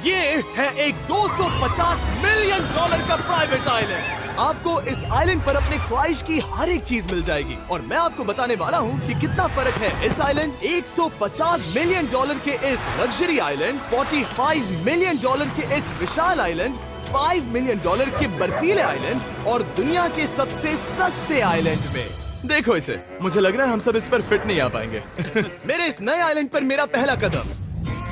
ये है एक 250 मिलियन डॉलर का प्राइवेट आइलैंड। आपको इस आइलैंड पर अपने ख्वाहिश की हर एक चीज मिल जाएगी और मैं आपको बताने वाला हूँ कि कितना फर्क है इस आइलैंड 150 मिलियन डॉलर के इस लग्जरी आइलैंड, 45 मिलियन डॉलर के इस विशाल आइलैंड, 5 मिलियन डॉलर के बर्फीले आइलैंड और दुनिया के सबसे सस्ते आइलैंड में। देखो इसे, मुझे लग रहा है हम सब इस पर फिट नहीं आ पाएंगे। मेरे इस नए आइलैंड पर मेरा पहला कदम।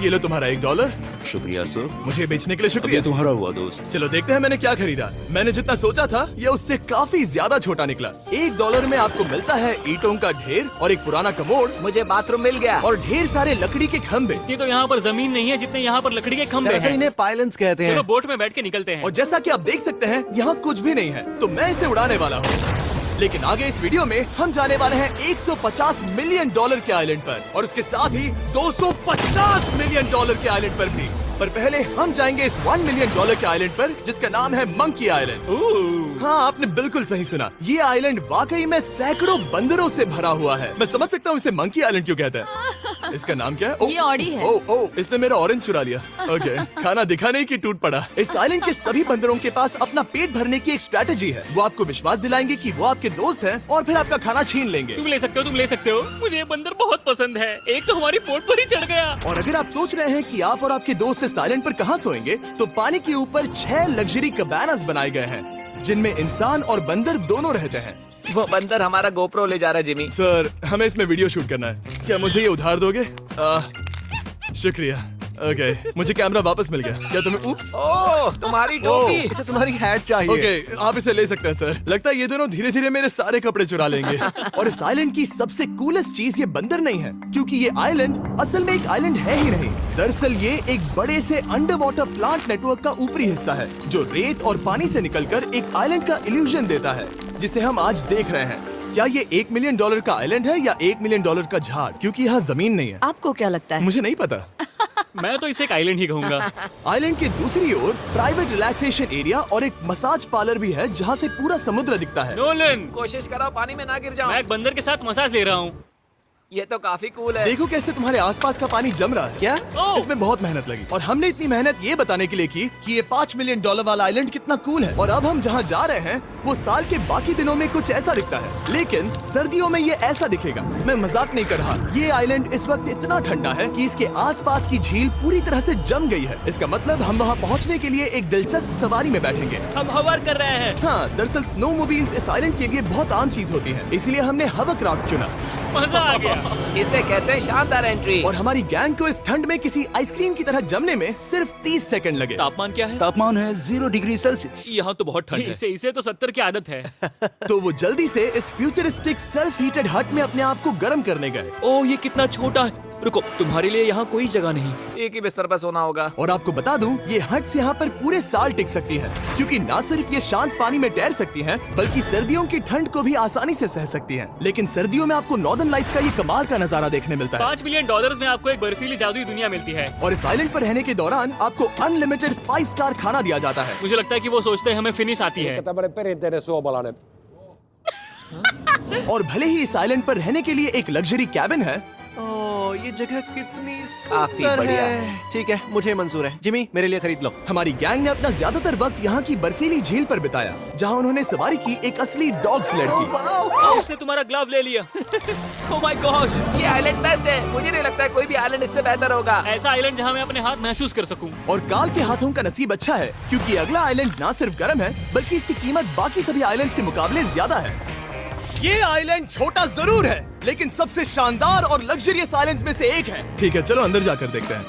ये लो तुम्हारा $1। शुक्रिया सर। मुझे बेचने के लिए शुक्रिया। ये तुम्हारा हुआ दोस्त। चलो देखते हैं मैंने क्या खरीदा। मैंने जितना सोचा था ये उससे काफी ज्यादा छोटा निकला। $1 में आपको मिलता है ईंटों का ढेर और एक पुराना कमोड। मुझे बाथरूम मिल गया और ढेर सारे लकड़ी के खंभे। ये तो यहाँ पर जमीन नहीं है जितने यहाँ पर लकड़ी के खंभे जैसे हैं। इन्हें पायलट्स कहते हैं। चलो बोट में बैठ के निकलते हैं। और जैसा कि आप देख सकते हैं यहाँ कुछ भी नहीं है, तो मैं इसे उड़ाने वाला हूँ। लेकिन आगे इस वीडियो में हम जाने वाले हैं 150 मिलियन डॉलर के आइलैंड पर और उसके साथ ही 250 मिलियन डॉलर के आइलैंड पर भी। पर पहले हम जाएंगे इस 1 मिलियन डॉलर के आइलैंड पर जिसका नाम है मंकी आइलैंड। हाँ, आपने बिल्कुल सही सुना। ये आइलैंड वाकई में सैकड़ों बंदरों से भरा हुआ है। मैं समझ सकता हूँ इसे मंकी आइलैंड क्यों कहते हैं। इसका नाम क्या है? ये ऑडी है। ओ, इसने मेरा ऑरेंज चुरा लिया। ओके, खाना दिखा नहीं कि टूट पड़ा। इस आइलैंड के सभी बंदरों के पास अपना पेट भरने की एक स्ट्रैटेजी है। वो आपको विश्वास दिलाएंगे कि वो आपके दोस्त हैं और फिर आपका खाना छीन लेंगे। तुम ले सकते हो, तुम ले सकते हो। मुझे ये बंदर बहुत पसंद है। एक तो हमारी बोट पर ही चढ़ गया। और अगर आप सोच रहे हैं कि आप और आपके दोस्त इस आइलैंड पर कहाँ सोएंगे, तो पानी के ऊपर 6 लग्जरी कबानास बनाए गए हैं जिनमें इंसान और बंदर दोनों रहते हैं। वो बंदर हमारा गोप्रो ले जा रहा है जिमी। सर, हमें इसमें वीडियो शूट करना है। क्या मुझे ये उधार दोगे? शुक्रिया। ओके, मुझे कैमरा वापस मिल गया। क्या तुम्हें उप्स? ओह, तुम्हारी टोपी। इसे तुम्हारी हैट चाहिए। ओके, आप इसे ले सकते हैं सर। लगता है ये दोनों धीरे धीरे मेरे सारे कपड़े चुरा लेंगे। और इस आइलैंड की सबसे कूलेस्ट चीज ये बंदर नहीं है, क्योंकि ये आइलैंड असल में एक आइलैंड है ही नहीं। दरअसल ये एक बड़े से अंडर वाटर प्लांट नेटवर्क का ऊपरी हिस्सा है जो रेत और पानी से निकलकर एक आइलैंड का इल्यूजन देता है जिसे हम आज देख रहे हैं। क्या ये $1 मिलियन का आइलैंड है या $1 मिलियन का झाड़? क्योंकि यहाँ जमीन नहीं है। आपको क्या लगता है? मुझे नहीं पता। मैं तो इसे एक आइलैंड ही कहूँगा। आइलैंड के दूसरी ओर प्राइवेट रिलैक्सेशन एरिया और एक मसाज पार्लर भी है जहाँ से पूरा समुद्र दिखता है। नोलन, कोशिश करो पानी में ना गिर जाओ। मैं एक बंदर के साथ मसाज ले रहा हूँ। ये तो काफी कूल है। देखो कैसे तुम्हारे आसपास का पानी जम रहा है। क्या? इसमें बहुत मेहनत लगी और हमने इतनी मेहनत ये बताने के लिए की कि ये $5 मिलियन वाला आइलैंड कितना कूल है। और अब हम जहाँ जा रहे हैं वो साल के बाकी दिनों में कुछ ऐसा दिखता है, लेकिन सर्दियों में ये ऐसा दिखेगा। मैं मजाक नहीं कर रहा। ये आइलैंड इस वक्त इतना ठंडा है कि इसके आसपास की झील पूरी तरह से जम गई है। इसका मतलब हम वहाँ पहुँचने के लिए एक दिलचस्प सवारी में बैठेंगे। हम हवर कर रहे हैं। हाँ, दरअसल स्नोमोबाइल्स इस आइलैंड के लिए बहुत आम चीज होती है, इसलिए हमने हवरक्राफ्ट चुना। मजा आ गया। इसे कहते हैं शानदार एंट्री। और हमारी गैंग को इस ठंड में किसी आइसक्रीम की तरह जमने में सिर्फ 30 सेकंड लगे। तापमान क्या है? तापमान है 0 डिग्री सेल्सियस। यहाँ तो बहुत ठंड है। इसे तो 70 की आदत है। तो वो जल्दी से इस फ्यूचरिस्टिक सेल्फ हीटेड हट में अपने आप को गर्म करने गए। ओह, ये कितना छोटा है। रुको, तुम्हारे लिए यहाँ कोई जगह नहीं। एक ही बिस्तर पर सोना होगा। और आपको बता दूं, ये हट्स यहाँ पर पूरे साल टिक सकती हैं, क्योंकि न सिर्फ ये शांत पानी में तैर सकती हैं, बल्कि सर्दियों की ठंड को भी आसानी से सह सकती हैं। लेकिन सर्दियों में आपको नॉर्दर्न लाइट्स का ये कमाल का नजारा देखने मिलता है। $5 मिलियन में आपको एक बर्फीली जादुई दुनिया मिलती है। और इस आइलैंड पर रहने के दौरान आपको अनलिमिटेड 5 स्टार खाना दिया जाता है। मुझे लगता है कि वो सोचते हैं हमें फिनिश आती है। tämmöinen perinteinen suomalainen. और भले ही इस आइलैंड पर रहने के लिए एक लग्जरी कैबिन है, ओह, ये जगह कितनी काफी सुंदर बढ़िया है। ठीक है, मुझे मंजूर है। जिमी, मेरे लिए खरीद लो। हमारी गैंग ने अपना ज्यादातर वक्त यहाँ की बर्फीली झील पर बिताया, जहाँ उन्होंने सवारी की एक असली डॉग स्लेड की। उसने तुम्हारा ग्लव ले लिया। ओह माय गॉश, ये आइलैंड बेस्ट है। मुझे नहीं लगता है कोई भी आइलैंड इससे बेहतर होगा। ऐसा आइलैंड जहाँ मैं अपने हाथ महसूस कर सकूं। और काल के हाथों का नसीब अच्छा है, क्योंकि अगला आइलैंड न सिर्फ गर्म है, बल्कि इसकी कीमत बाकी सभी आइलैंड्स के मुकाबले ज्यादा है। ये आइलैंड छोटा जरूर है, लेकिन सबसे शानदार और लग्जरियस आइलैंड्स में से एक है। ठीक है, चलो अंदर जाकर देखते हैं।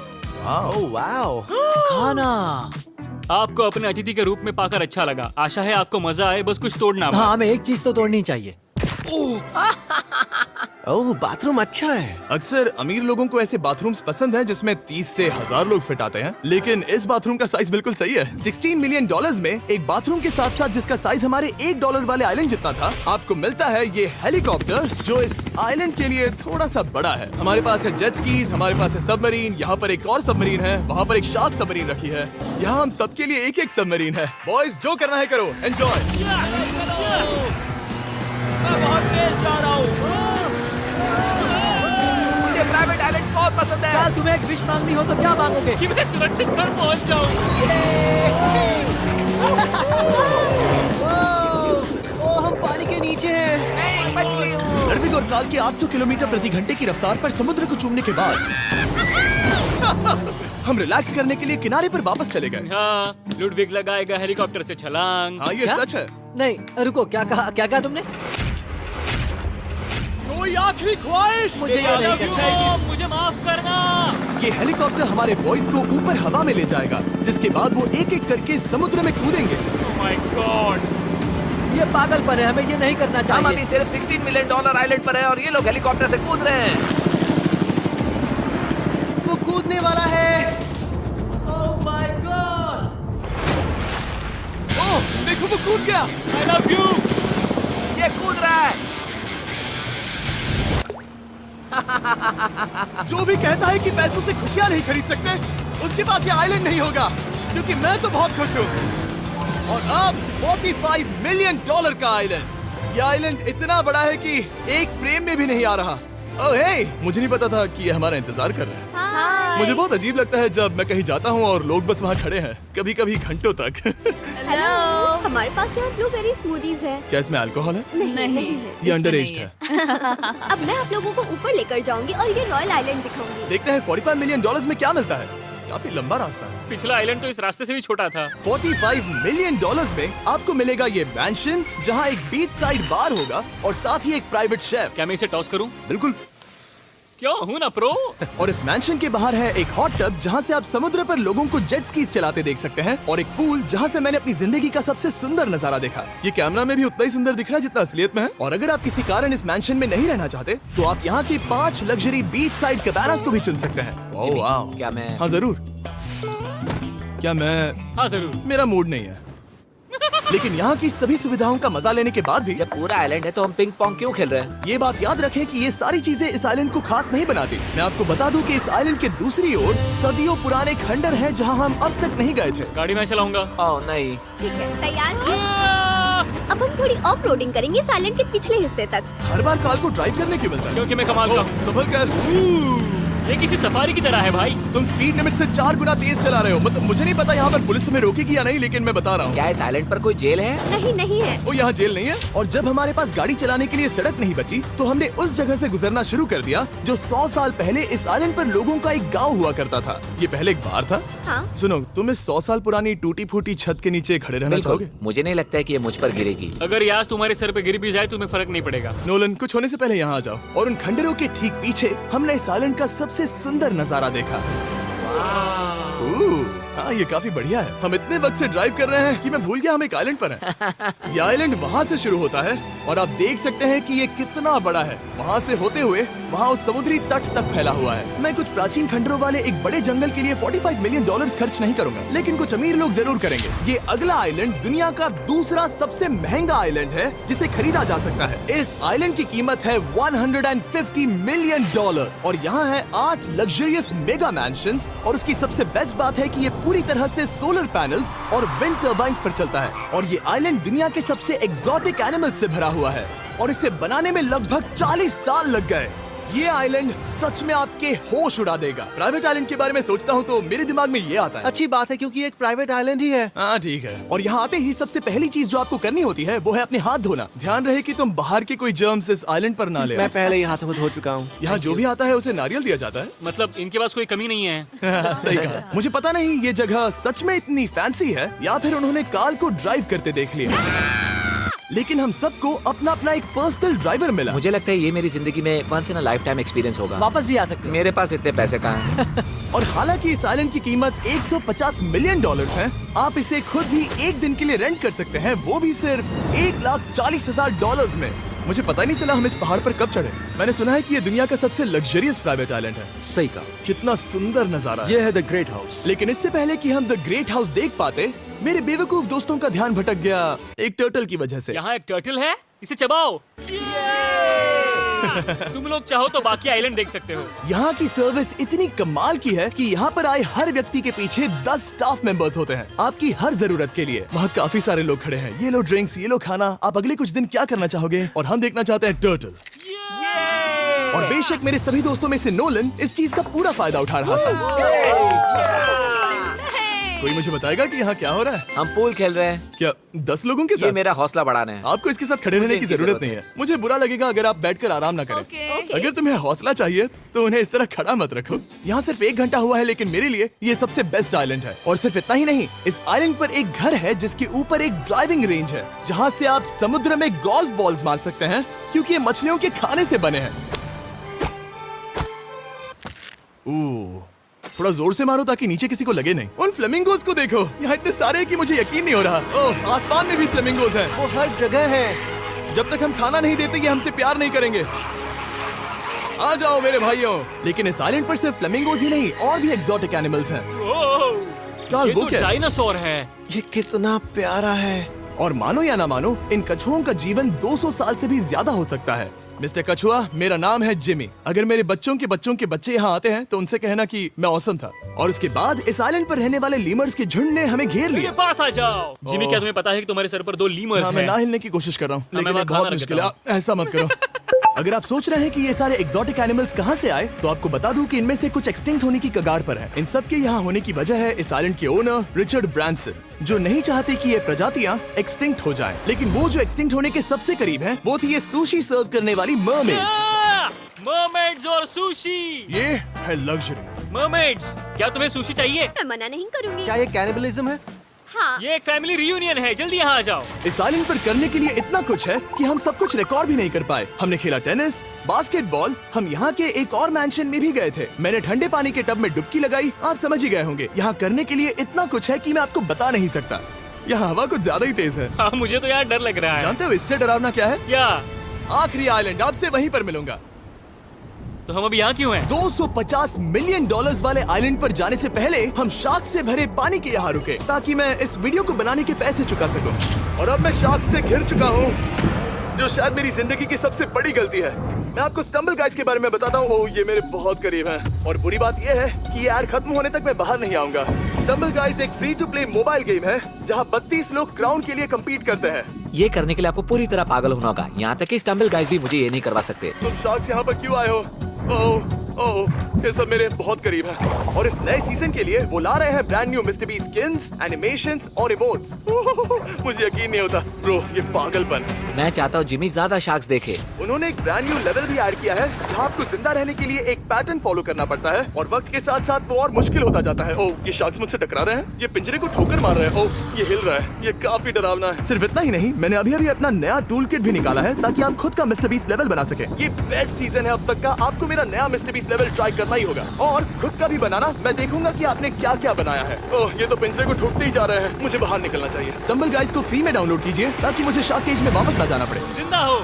ओह वाओ, खाना। आपको अपने अतिथि के रूप में पाकर अच्छा लगा। आशा है आपको मजा आए, बस कुछ तोड़ना मत। हाँ, हमें एक चीज तो तोड़नी चाहिए। ओह, बाथरूम अच्छा है। अक्सर अमीर लोगों को ऐसे बाथरूम्स पसंद हैं जिसमें 30 से 1000 लोग फिट आते हैं, लेकिन इस बाथरूम का साइज बिल्कुल सही है। $16 मिलियन में एक बाथरूम के साथ साथ जिसका साइज हमारे $1 वाले आइलैंड जितना था, आपको मिलता है ये हेलीकॉप्टर, जो इस आइलैंड के लिए थोड़ा सा बड़ा है। हमारे पास है जेट स्कीज, हमारे पास है सबमरीन, यहाँ पर एक और सबमरीन है, वहाँ पर एक शार्क सबमरीन रखी है। यहाँ हम सबके लिए एक एक सबमरीन है। बॉयज, जो करना है करो, एंजॉय। मैं बहुत तेज जा रहा हूँ। मुझे प्राइवेट आइलैंड बहुत पसंद है। यार तुम्हें एक विश मांगनी हो तो क्या मांगोगे? कि मैं सुरक्षित घर पहुंच जाऊं। ओ हम पानी के नीचे हैं। नहीं, बच गई हूँ। नर्विग और काल के 800 किलोमीटर प्रति घंटे की रफ्तार पर समुद्र को चूमने के बाद हम रिलैक्स करने के लिए किनारे पर वापस चले गए। हाँ, लुडविग लगाएगा हेलीकॉप्टर से छलांग। हाँ, ये क्या? सच है। नहीं रुको, क्या कहा तुमने? कोई आखिरी ख्वाहिश? मुझे ये I नहीं love you, करना। Mom, मुझे माफ करना। ये हेलीकॉप्टर हमारे बॉयज को ऊपर हवा में ले जाएगा, जिसके बाद वो एक एक करके समुद्र में कूदेंगे। Oh my God! ये पागलपन है, हमें ये नहीं करना हम अभी चाहिए। सिर्फ $16 मिलियन आइलैंड पर है और ये लोग हेलीकॉप्टर से कूद रहे हैं। वो कूदने वाला है। Oh my God! ओह, देखो वो कूद गया। I love you. ये कूद रहा है। जो भी कहता है कि पैसों से खुशियां नहीं खरीद सकते, उसके पास ये आइलैंड नहीं होगा, क्योंकि मैं तो बहुत खुश हूँ। और अब $45 मिलियन का आइलैंड। ये आइलैंड इतना बड़ा है कि एक फ्रेम में भी नहीं आ रहा। ओह हे, मुझे नहीं पता था कि ये हमारा इंतजार कर रहे हैं। मुझे बहुत अजीब लगता है जब मैं कहीं जाता हूँ और लोग बस वहाँ खड़े हैं, कभी कभी घंटों तक। हेलो, हमारे पास यहाँ ब्लूबेरी स्मूदीज है। क्या इसमें अल्कोहल है? नहीं, ये अंडरएज है। अब मैं आप लोगों को ऊपर लेकर जाऊंगी और ये रॉयल आइलैंड दिखाऊंगी। देखते हैं $45 मिलियन में क्या मिलता है। काफी लंबा रास्ता है। पिछला आइलैंड तो इस रास्ते से भी छोटा था। $45 मिलियन में आपको मिलेगा ये मैंशन, जहाँ एक बीच साइड बार होगा और साथ ही एक प्राइवेट शेफ। क्या मैं इसे टॉस करूं? बिल्कुल। क्यों हूं ना प्रो। और इस मैंशन के बाहर है एक हॉट टब, जहाँ से आप समुद्र पर लोगों को जेट स्कीज चलाते देख सकते हैं, और एक पूल जहाँ से मैंने अपनी जिंदगी का सबसे सुंदर नजारा देखा। ये कैमरा में भी उतना ही सुंदर दिख रहा है जितना असलियत में है। और अगर आप किसी कारण इस मैंशन में नहीं रहना चाहते, तो आप यहाँ की 5 लग्जरी बीच साइड कैबानास को भी चुन सकते हैं। ओह वाह। क्या मैं हाँ जरूर। क्या मैं? हाँ जरूर। मेरा मूड नहीं है। लेकिन यहाँ की सभी सुविधाओं का मजा लेने के बाद भी जब पूरा आइलैंड है तो हम पिंग पोंग क्यों खेल रहे हैं? ये बात याद रखें कि ये सारी चीजें इस आइलैंड को खास नहीं बनाती। मैं आपको बता दूं कि इस आइलैंड के दूसरी ओर सदियों पुराने खंडर हैं, जहां हम अब तक नहीं गए थे। गाड़ी मैं चलाऊंगा। ओह नहीं। ठीक है, तैयार हो? अब हम थोड़ी ऑफ रोडिंग करेंगे इस आइलैंड के पिछले हिस्से तक। हर बार कार को ड्राइव करने क्यों मिलता है? क्योंकि मैं कमाल का ओह, हूं। संभल कर। ये किसी सफारी की तरह है भाई। तुम स्पीड लिमिट से 4 गुना तेज चला रहे हो। मतलब मुझे नहीं पता यहाँ पर पुलिस तुम्हें रोकेगी या नहीं, लेकिन मैं बता रहा हूँ। क्या इस आइलैंड पर कोई जेल है? नहीं, नहीं है। वो यहाँ जेल नहीं है। और जब हमारे पास गाड़ी चलाने के लिए सड़क नहीं बची, तो हमने उस जगह से गुजरना शुरू कर दिया जो 100 साल पहले इस आइलैंड पर लोगों का एक गांव हुआ करता था। ये पहले एक बार था। हाँ। सुनो, तुम इस 100 साल पुरानी टूटी फूटी छत के नीचे खड़े रहना बिल्कुल। चाहोगे? मुझे नहीं लगता है कि ये मुझ पर गिरेगी। अगर ये आज तुम्हारे सर पे गिर भी जाए तुम्हें फर्क नहीं पड़ेगा। नोलन, कुछ होने से पहले यहाँ आ जाओ। और उन खंडरों के ठीक पीछे हमने इस आइलैंड का सबसे सुंदर नजारा देखा। हाँ, ये काफी बढ़िया है। हम इतने वक्त से ड्राइव कर रहे हैं कि मैं भूल गया हम एक आइलैंड पर हैं। ये आइलैंड वहाँ से शुरू होता है और आप देख सकते हैं कि ये कितना बड़ा है। वहाँ से होते हुए वहाँ उस समुद्री तट तक फैला हुआ है। मैं कुछ प्राचीन खंडरों वाले एक बड़े जंगल के लिए $45 मिलियन खर्च नहीं करूंगा, लेकिन कुछ अमीर लोग जरूर करेंगे। ये अगला आइलैंड दुनिया का दूसरा सबसे महंगा आइलैंड है जिसे खरीदा जा सकता है। इस आइलैंड की कीमत है $150 मिलियन और यहाँ है 8 लग्जरियस मेगा मैंशंस। और उसकी सबसे बेस्ट बात है कि ये पूरी तरह से सोलर पैनल्स और विंड टर्बाइन्स पर चलता है। और ये आइलैंड दुनिया के सबसे एक्सोटिक एनिमल्स से भरा हुआ है और इसे बनाने में लगभग 40 साल लग गए। ये आइलैंड सच में आपके होश उड़ा देगा। प्राइवेट आइलैंड के बारे में सोचता हूँ तो मेरे दिमाग में ये आता है। अच्छी बात है, क्योंकि एक प्राइवेट आइलैंड ही है। हाँ ठीक है। और यहाँ आते ही सबसे पहली चीज जो आपको करनी होती है वो है अपने हाथ धोना। ध्यान रहे कि तुम बाहर के कोई जर्म्स इस आइलैंड पर ना ले। मैं पहले ही हाथों धो चुका हूँ। यहाँ जो भी आता है उसे नारियल दिया जाता है। मतलब इनके पास कोई कमी नहीं है। सही कहा। मुझे पता नहीं ये जगह सच में इतनी फैंसी है या फिर उन्होंने कार को ड्राइव करते देख लिया, लेकिन हम सबको अपना अपना एक पर्सनल ड्राइवर मिला। मुझे लगता है ये मेरी जिंदगी में once in a lifetime experience होगा। वापस भी आ सकते हो। मेरे पास इतने पैसे कहाँ हैं? और हालांकि इस आइलैंड की कीमत $150 मिलियन है, आप इसे खुद भी एक दिन के लिए रेंट कर सकते हैं, वो भी सिर्फ $1,40,000 में। मुझे पता ही नहीं चला हम इस पहाड़ पर कब चढ़े। मैंने सुना है कि ये दुनिया का सबसे लग्जरियस प्राइवेट आइलैंड है। सही कहा। कितना सुंदर नजारा है। ये है द ग्रेट हाउस। लेकिन इससे पहले कि हम द ग्रेट हाउस देख पाते, मेरे बेवकूफ दोस्तों का ध्यान भटक गया एक टर्टल की वजह से। यहाँ एक टर्टल है, इसे चबाओ। तुम लोग चाहो तो बाकी आइलैंड देख सकते हो। यहाँ की सर्विस इतनी कमाल की है कि यहाँ पर आए हर व्यक्ति के पीछे 10 स्टाफ मेंबर्स होते हैं आपकी हर जरूरत के लिए। वहाँ काफी सारे लोग खड़े हैं। ये लो ड्रिंक्स, ये लो खाना। आप अगले कुछ दिन क्या करना चाहोगे? और हम देखना चाहते हैं टर्टल। और बेशक मेरे सभी दोस्तों में से नोलन इस चीज का पूरा फायदा उठा रहा था। कोई मुझे बताएगा कि यहाँ क्या हो रहा है? हम पूल खेल रहे हैं। क्या 10 लोगों के ये साथ? मेरा हौसला बढ़ाना है। आपको इसके साथ खड़े रहने की इनकी जरूरत नहीं है। मुझे बुरा लगेगा अगर आप बैठकर आराम ना करें। ओके। अगर तुम्हें हौसला चाहिए तो उन्हें इस तरह खड़ा मत रखो। यहाँ सिर्फ 1 घंटा हुआ है, लेकिन मेरे लिए ये सबसे बेस्ट आइलैंड है। और सिर्फ इतना ही नहीं, इस आइलैंड पर एक घर है जिसके ऊपर एक ड्राइविंग रेंज है, जहाँ से आप समुद्र में गोल्फ बॉल्स मार सकते हैं, क्योंकि ये मछलियों के खाने से बने हैं। थोड़ा जोर से मारो ताकि नीचे किसी को लगे नहीं। उन फ्लेमिंगोज को देखो, यहाँ इतने सारे हैं कि मुझे यकीन नहीं हो रहा। ओह, आसमान में भी फ्लेमिंगोज हैं। वो हर जगह है। जब तक हम खाना नहीं देते ये हमसे प्यार नहीं करेंगे। आ जाओ मेरे भाइयों। लेकिन इस आइलैंड पर सिर्फ फ्लेमिंगोज ही नहीं, और भी एक्सोटिक एनिमल्स हैं। क्या ये वो तो क्या है? डायनासोर है। ये कितना प्यारा है। और मानो या ना मानो, इन कछुओं का जीवन 200 साल से भी ज्यादा हो सकता है। मिस्टर कछुआ, मेरा नाम है जिमी। अगर मेरे बच्चों के बच्चे यहाँ आते हैं तो उनसे कहना कि मैं औसम था। और उसके बाद इस आइलैंड पर रहने वाले लीमर्स के झुंड ने हमें घेर मेरे लिया। पास आ जाओ। जिमी, क्या तुम्हें पता है कि तुम्हारे सर पर 2 लीमर्स हाँ, मैं हैं? ना हिलने की कोशिश कर रहा हूँ, मैं लेकिन ये वहाँ बहुत खाना मुश्किल है। रखता ऐसा मत करो। अगर आप सोच रहे हैं कि ये सारे एक्सोटिक एनिमल्स कहाँ से आए, तो आपको बता दूं कि इनमें से कुछ एक्सटिंक्ट होने की कगार पर हैं। इन सब के यहाँ होने की वजह है इस आइलैंड के ओनर रिचर्ड ब्रांसन, जो नहीं चाहते कि ये प्रजातियां एक्सटिंक्ट हो जाएं। लेकिन वो जो एक्सटिंक्ट होने के सबसे करीब हैं, वो थी ये सुशी सर्व करने वाली मरमेड्स। मरमेड्स और सुशी। ये है लग्जरी। मरमेड्स, क्या तुम्हें सुशी चाहिए? मैं मना नहीं करूंगी। क्या ये कैनिबलिज्म है? हाँ। ये एक फैमिली रियूनियन है, जल्दी यहाँ आ जाओ। इस आइलैंड पर करने के लिए इतना कुछ है कि हम सब कुछ रिकॉर्ड भी नहीं कर पाए। हमने खेला टेनिस, बास्केटबॉल, हम यहाँ के एक और मैंशन में भी गए थे। मैंने ठंडे पानी के टब में डुबकी लगाई। आप समझ ही गए होंगे, यहाँ करने के लिए इतना कुछ है कि मैं आपको बता नहीं सकता। यहाँ हवा कुछ ज्यादा ही तेज है। हाँ, मुझे तो यार डर लग रहा है। जानते हो इससे डरावना क्या है? क्या? आखिरी आइलैंड, आपसे वहीं पर मिलूंगा। तो हम अभी यहाँ क्यों हैं? 250 मिलियन डॉलर्स वाले आइलैंड पर जाने से पहले हम शार्क से भरे पानी के यहाँ रुके, ताकि मैं इस वीडियो को बनाने के पैसे चुका सकूं। और अब मैं शार्क से घिर चुका हूँ, जो शायद मेरी जिंदगी की सबसे बड़ी गलती है। मैं आपको स्टम्बल गाइस के बारे में बताता हूँ। ओह, ये मेरे बहुत करीब हैं। और बुरी बात यह है कि ये ऐड खत्म होने तक मैं बाहर नहीं आऊंगा। स्टम्बल गाइस एक free to play mobile game है, जहाँ 32 लोग क्राउन के लिए कम्पीट करते हैं। ये करने के लिए आपको पूरी तरह पागल होना होगा। यहाँ तक कि स्टम्बल गाइस भी मुझे ये नहीं करवा सकते। तुम शार्क्स यहाँ पर क्यों आए हो? ओह, ये सब मेरे बहुत करीब है। और इस नए सीजन के लिए वो ला रहे हैं brand new mister beast skins, animations और इमोट्स। मुझे यकीन नहीं होता ब्रो, ये पागलपन। मैं चाहता हूँ जिमी ज्यादा शार्क्स देखे। उन्होंने एक ब्रांड न्यू लेवल भी ऐड किया है, जहाँ आपको जिंदा रहने के लिए एक पैटर्न फॉलो करना पड़ता है, और वक्त के साथ साथ वो और मुश्किल होता जाता है। ओह, ये शार्क्स मुझसे टकरा रहे हैं, ये पिंजरे को ठोकर मार रहे हैं। ओह, ये हिल रहा है, ये काफी डरावना है। सिर्फ इतना ही नहीं, मैंने अभी अपना नया टूल किट भी निकाला है, ताकि आप खुद का मिस्टर बीस्ट लेवल बना सके। ये बेस्ट सीजन है अब तक का। आपको मेरा नया मिस्टर बीस्ट लेवल ट्राई करना ही होगा, और खुद का भी बनाना। मैं देखूंगा कि आपने क्या क्या बनाया है। ओह, ये तो पिंजरे को ठोकते ही जा रहे हैं, मुझे बाहर निकलना चाहिए। स्टम्बल गाइस को फ्री में डाउनलोड कीजिए, ताकि मुझे शार्क केज में वापस ना जाना पड़े। जिंदा हो।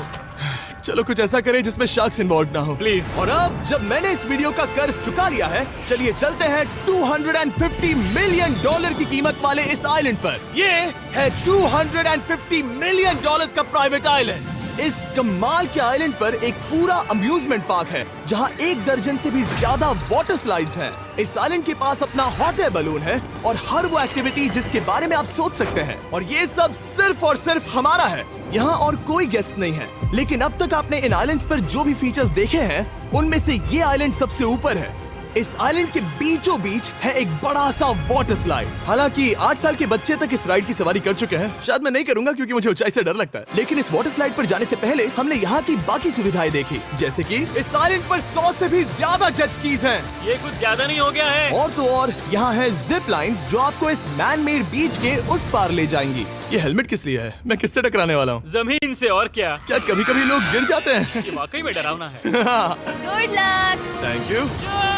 चलो कुछ ऐसा करें जिसमें शार्क्स इन्वॉल्व ना हो, प्लीज। और अब जब मैंने इस वीडियो का कर्ज चुका लिया है, चलिए चलते हैं 250 मिलियन डॉलर की कीमत वाले इस आइलैंड पर। ये है 250 मिलियन डॉलर्स का प्राइवेट आइलैंड। इस कमाल के आइलैंड पर एक पूरा अम्यूजमेंट पार्क है, जहां 1 दर्जन से भी ज्यादा वाटर स्लाइड्स हैं। इस आइलैंड के पास अपना हॉट एयर बलून है, और हर वो एक्टिविटी जिसके बारे में आप सोच सकते हैं। और ये सब सिर्फ और सिर्फ हमारा है। यहाँ और कोई गेस्ट नहीं है, लेकिन अब तक आपने इन आइलैंड्स पर जो भी फीचर्स देखे हैं, उनमें से ये आइलैंड सबसे ऊपर है। इस आइलैंड के बीचों बीच है एक बड़ा सा वाटर स्लाइड। हालांकि 8 साल के बच्चे तक इस राइड की सवारी कर चुके हैं। शायद मैं नहीं करूंगा क्योंकि मुझे ऊंचाई से डर लगता है। लेकिन इस वाटर स्लाइड पर जाने से पहले हमने यहाँ की बाकी सुविधाएं देखी, जैसे कि इस आइलैंड पर 100 से भी ज्यादा जेट स्कीज हैं। ये कुछ ज्यादा नहीं हो गया है? और तो और यहाँ है जिप लाइन्स, जो आपको इस मैन मेड बीच के उस पार ले जाएंगी। ये हेलमेट किस लिए है? मैं किससे टकराने वाला हूँ? जमीन से, और क्या? क्या कभी कभी लोग गिर जाते हैं? ये वाकई में डरावना है। Good luck. Thank you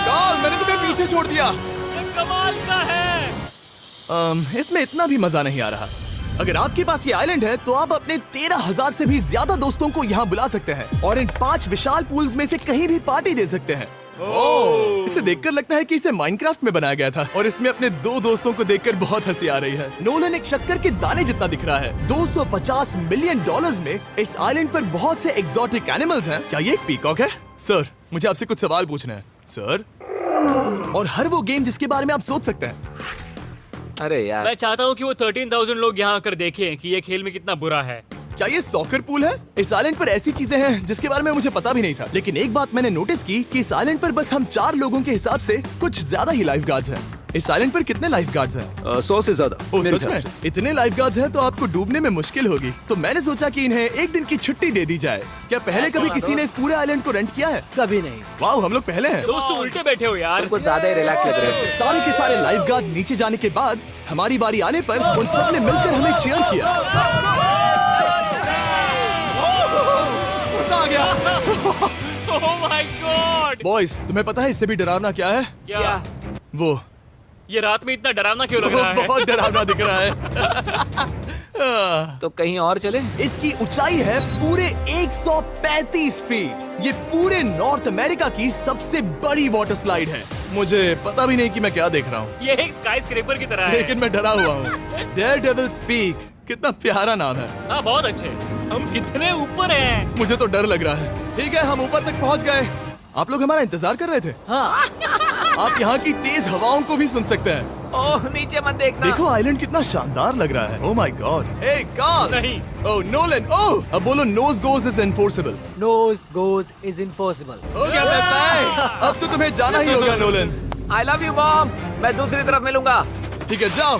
Carl, मैंने तुम्हें पीछे छोड़ दिया। ये कमाल का है। इसमें इतना भी मजा नहीं आ रहा। अगर आपके पास ये आइलैंड है, तो आप अपने 13,000 से भी ज्यादा दोस्तों को यहाँ बुला सकते हैं, और इन 5 विशाल पूल्स में से कहीं भी पार्टी दे सकते हैं। ओह, इसे देखकर लगता है कि इसे माइनक्राफ्ट में बनाया गया था, और इसमें अपने 2 दोस्तों को देखकर बहुत हंसी आ रही है। नोलन एक शक्कर के दाने जितना दिख रहा है। 250 मिलियन डॉलर्स में इस आइलैंड पर बहुत से एक्सोटिक एनिमल्स हैं। क्या ये एक पीकॉक है? सर, मुझे आपसे कुछ सवाल पूछना है सर। और हर वो गेम जिसके बारे में आप सोच सकते हैं। अरे यार, मैं चाहता हूँ कि वो 13,000 लोग यहाँ आकर देखें कि ये खेल में कितना बुरा है। क्या ये सॉकर पूल है? इस आइलैंड पर ऐसी चीजें हैं जिसके बारे में मुझे पता भी नहीं था, लेकिन एक बात मैंने नोटिस की कि इस आइलैंड पर बस हम 4 लोगों के हिसाब से कुछ ज्यादा ही लाइफ गार्ड्स हैं। इस आइलैंड पर कितने लाइफ गार्ड्स हैं? 100 से ज्यादा ओ मेरे सच ख्याल में? से। इतने लाइफ गार्ड्स हैं तो आपको डूबने में मुश्किल होगी। तो मैंने सोचा कि इन्हें एक दिन की छुट्टी दे दी जाए। क्या पहले कभी किसी ने इस पूरे आइलैंड को रेंट किया है? कभी नहीं। वाह, हम लोग पहले हैं। दोस्त तुम उल्टे बैठे हो यार। कुछ ज्यादा ही रिलैक्स लग रहे हैं। सारे के सारे लाइफ गार्ड्स नीचे जाने के बाद हमारी बारी आने पर उन सब ने मिलकर हमें चीयर किया। मजा आ गया। ओह माय गॉड। बॉयज, तुम्हें पता है इससे भी डरावना क्या है? क्या वो ये रात में इतना डरावना क्यों लग रहा है? बहुत डरावना दिख रहा है। तो कहीं और चले? इसकी ऊंचाई है पूरे 135 फीट। ये पूरे नॉर्थ अमेरिका की सबसे बड़ी वाटर स्लाइड है। मुझे पता भी नहीं कि मैं क्या देख रहा हूँ, ये एक स्काई स्क्रेपर की तरह है। लेकिन मैं डरा हुआ हूँ। डेयरडेविल्स पीक, कितना प्यारा नाम है। हाँ बहुत अच्छे। हम कितने ऊपर हैं। मुझे तो डर लग रहा है। ठीक है, हम ऊपर तक पहुँच गए। आप लोग हमारा इंतजार कर रहे थे। हाँ, आप यहाँ की तेज हवाओं को भी सुन सकते हैं। ओह नीचे मत देखना। देखो आइलैंड कितना शानदार लग रहा है। Oh my god. Hey Carl. नहीं। Oh Nolan. ओह, अब बोलो nose goes is enforceable. Nose goes is impossible. हो गया फैसला। अब तो तुम्हें जाना ही होगा Nolan. I love you mom. मैं दूसरी तरफ मिलूंगा। ठीक है, जाओ।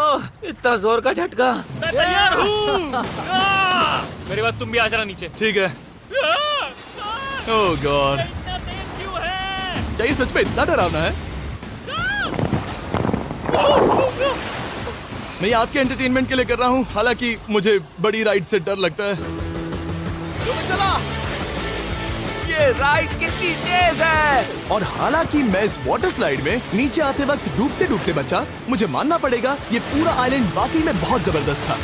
ओह इतना जोर का झटका। मैं तैयार हूँ। मेरे बाद तुम भी आ जाना नीचे। ठीक है। ओह गॉड, इतना तेज क्यों है? क्या ये सच में इतना डरावना है? मैं ये आपके एंटरटेनमेंट के लिए कर रहा हूँ, हालांकि मुझे बड़ी राइड से डर लगता है। चला। ये राइड कितनी तेज है। और हालांकि मैं इस वाटर स्लाइड में नीचे आते वक्त डूबते डूबते बचा, मुझे मानना पड़ेगा ये पूरा आइलैंड वाकई में बहुत जबरदस्त था।